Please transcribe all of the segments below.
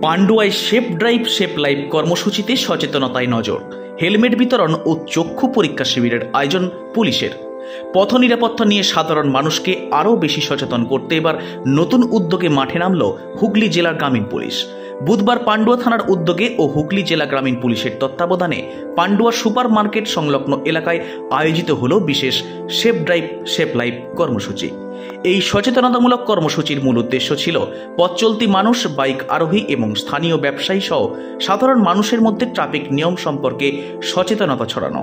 পান্ডুয়ায় safe drive safe life কর্মসূচিতে সচেতনতায় নজর। Helmet বিতরণ ও চক্ষু পরীক্ষা শিবিরের আয়োজন পুলিশের। পথ নিরাপত্তা নিয়ে সাধারণ মানুষকে আরও বেশি সচেতন করতে এবার নতুন উদ্যোগে মাঠে নামল হুগলি জেলা গ্রামীণ পুলিশ। বুধবার পান্ডুয়া থানার উদ্যোগে ও হুগলি জেলা গ্রামীণ পুলিশের তত্ত্বাবধানে পান্ডুয়া সুপার মার্কেট সংলগ্ন এলাকায় আয়োজিত হল বিশেষ সেফ ড্রাইভ সেফ লাইফ কর্মসূচি। এই সচেতনতামূলক কর্মসূচির মূল উদ্দেশ্য ছিল পথ চলতি মানুষ, বাইক আরোহী এবং স্থানীয় ব্যবসায়ী সহ সাধারণ মানুষের মধ্যে ট্রাফিক নিয়ম সম্পর্কে সচেতনতা ছড়ানো।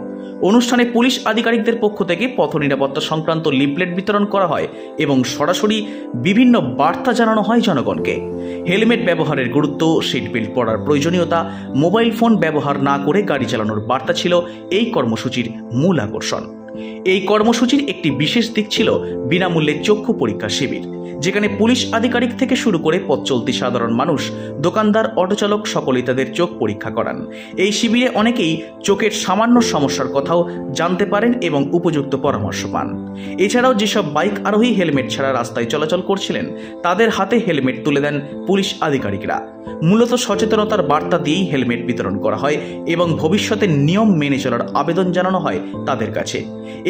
অনুষ্ঠানে পুলিশ আধিকারিকদের পক্ষ থেকে পথ নিরাপত্তা সংক্রান্ত লিফলেট বিতরণ করা হয় এবং সরাসরি বিভিন্ন বার্তা জানানো হয় জনগণকে। হেলমেট ব্যবহারের গুরুত্ব, সিট বেল্ট পরার প্রয়োজনীয়তা, মোবাইল ফোন ব্যবহার না করে গাড়ি চালানোর বার্তা ছিল এই কর্মসূচির মূল আকর্ষণ। এই কর্মসূচির একটি বিশেষ দিক ছিল বিনামূল্যে চক্ষু পরীক্ষা শিবির, যেখানে পুলিশ আধিকারিক থেকে শুরু করে পথ চলতি সাধারণ মানুষ, দোকানদার, অটোচালক সকলেই তাদের চোখ পরীক্ষা করান। এই শিবিরে অনেকেই চোখের সামান্য সমস্যার কথাও জানতে পারেন এবং উপযুক্ত পরামর্শ পান। এছাড়াও যেসব বাইক আরোহী হেলমেট ছাড়া রাস্তায় চলাচল করছিলেন তাদের হাতে হেলমেট তুলে দেন পুলিশ আধিকারিকরা। মূলত সচেতনতার বার্তা দিয়েই হেলমেট বিতরণ করা হয় এবং ভবিষ্যতে নিয়ম মেনে চলার আবেদন জানানো হয় তাদের কাছে।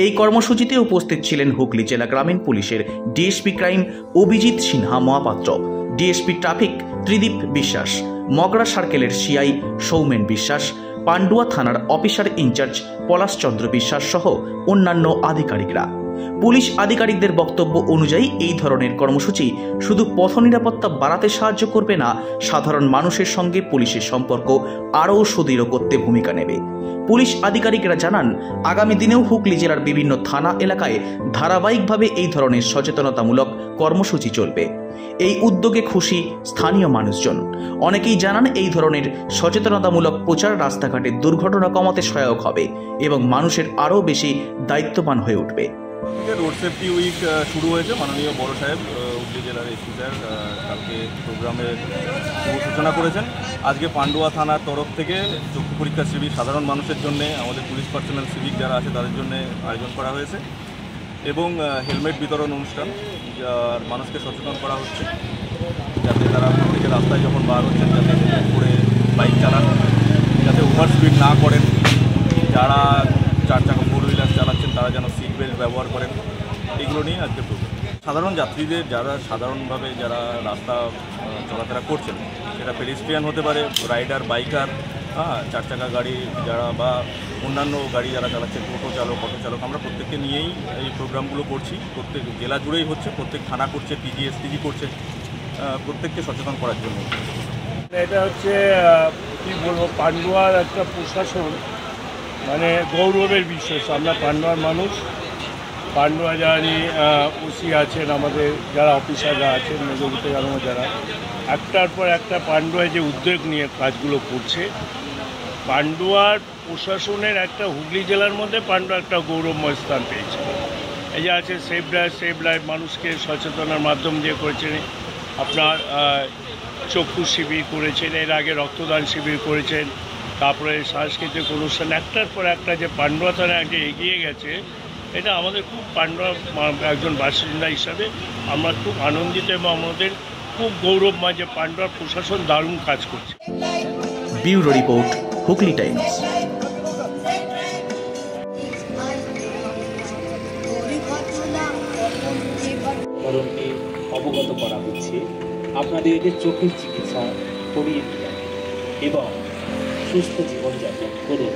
এই কর্মসূচিতে উপস্থিত ছিলেন হুগলি জেলা গ্রামীণ পুলিশের DSP crime Abhijit Sinha Mahapatra, DSP traffic Tridip Biswas, Magra সার্কেলের সিআই সৌমেন বিশ্বাস, পান্ডুয়া থানার অফিসার ইনচার্জ পলাশ চন্দ্র বিশ্বাস সহ অন্যান্য আধিকারিকরা। পুলিশ আধিকারিকদের বক্তব্য অনুযায়ী এই ধরনের কর্মসূচি শুধু পথ নিরাপত্তা বাড়াতে সাহায্য করবে না, সাধারণ মানুষের সঙ্গে পুলিশের সম্পর্ক আরও সুদৃঢ় করতে ভূমিকা নেবে। পুলিশ আধিকারিকরা জানান, আগামী দিনেও হুগলি জেলার বিভিন্ন থানা এলাকায় ধারাবাহিকভাবে এই ধরনের সচেতনতামূলক কর্মসূচি চলবে। এই উদ্যোগে খুশি স্থানীয় মানুষজন। অনেকেই জানান, এই ধরনের সচেতনতামূলক প্রচার রাস্তাঘাটে দুর্ঘটনা কমাতে সহায়ক হবে এবং মানুষের আরও বেশি দায়িত্ববান হয়ে উঠবে। রোড সেফটি উইক শুরু হয়েছে। মাননীয় বড় সাহেব হুগলি জেলার এসপি স্যার কালকে প্রোগ্রামের শুভ সূচনা করেছেন। আজকে পান্ডুয়া থানার তরফ থেকে চক্ষু পরীক্ষা শিবির সাধারণ মানুষের জন্য, আমাদের পুলিশ পার্সোনাল সিভিক যারা আছে তাদের জন্য আয়োজন করা হয়েছে এবং হেলমেট বিতরণ অনুষ্ঠান, যার মানুষকে সচেতন করা হচ্ছে যাতে তারা প্রত্যেকে রাস্তায় যখন বার হচ্ছেন যাতে হেলমেট পরে বাইক চালান, যাতে ওভার স্পিড না করেন, যারা চার চাকা ফোর হুইলার চালাচ্ছেন তারা যেন সিট বেল্ট ব্যবহার করেন। এগুলো নিয়ে আজকে প্রোগ্রাম। সাধারণ যাত্রীদের যারা সাধারণভাবে যারা রাস্তা চলাফেরা করছেন, সেটা পেডেস্ট্রিয়ান হতে পারে, রাইডার, বাইকার, চার চাকা গাড়ি যারা বা অন্যান্য গাড়ি যারা চালাচ্ছেন, টোটো চালক, অটো চালক, আমরা প্রত্যেককে নিয়েই এই প্রোগ্রামগুলো করছি। প্রত্যেক জেলা জুড়েই হচ্ছে, প্রত্যেক থানা করছে, পিজি, এসপিজি করছে, প্রত্যেককে সচেতন করার জন্য। এটা হচ্ছে কী বলবো, পান্ডুয়ার একটা প্রশাসন মানে গৌরবের বিষয়। আমরা পান্ডুয়ার মানুষ, পান্ডুয়া যারা ওসি আছেন, আমাদের যারা অফিসাররা আছেন, মেজরিতে যারা একটার পর একটা পান্ডুয়ায় যে উদ্যোগ নিয়ে কাজগুলো করছে, পান্ডুয়ার প্রশাসনের একটা হুগলি জেলার মধ্যে পান্ডুয়া একটা গৌরবময় স্থান পেয়েছে। এই যে আছে সেফ ড্রাইভ সেফ লাইফ, মানুষকে সচেতনার মাধ্যম দিয়ে করেছেন। আপনার চক্ষু শিবির করেছেন, এর আগে রক্তদান শিবির করেছেন, তারপরে সাংস্কৃতিক অনুষ্ঠান, একটার পর একটা যে পান্ডুয়া থানা যে এগিয়ে গেছে, এটা আমাদের খুব পান্ডুয়া একজন বাসিন্দা হিসাবে আমরা খুব আনন্দিত এবং আমাদের খুব গৌরবময় যে পান্ডুয়ার প্রশাসন দারুণ কাজ করছে। Bureau report, Hooghly Times. কারণকে অবগত করা হচ্ছে, আপনাদের চোখের চিকিৎসা করিয়ে দিন এবং সুস্থ জীবনযাপন করুন।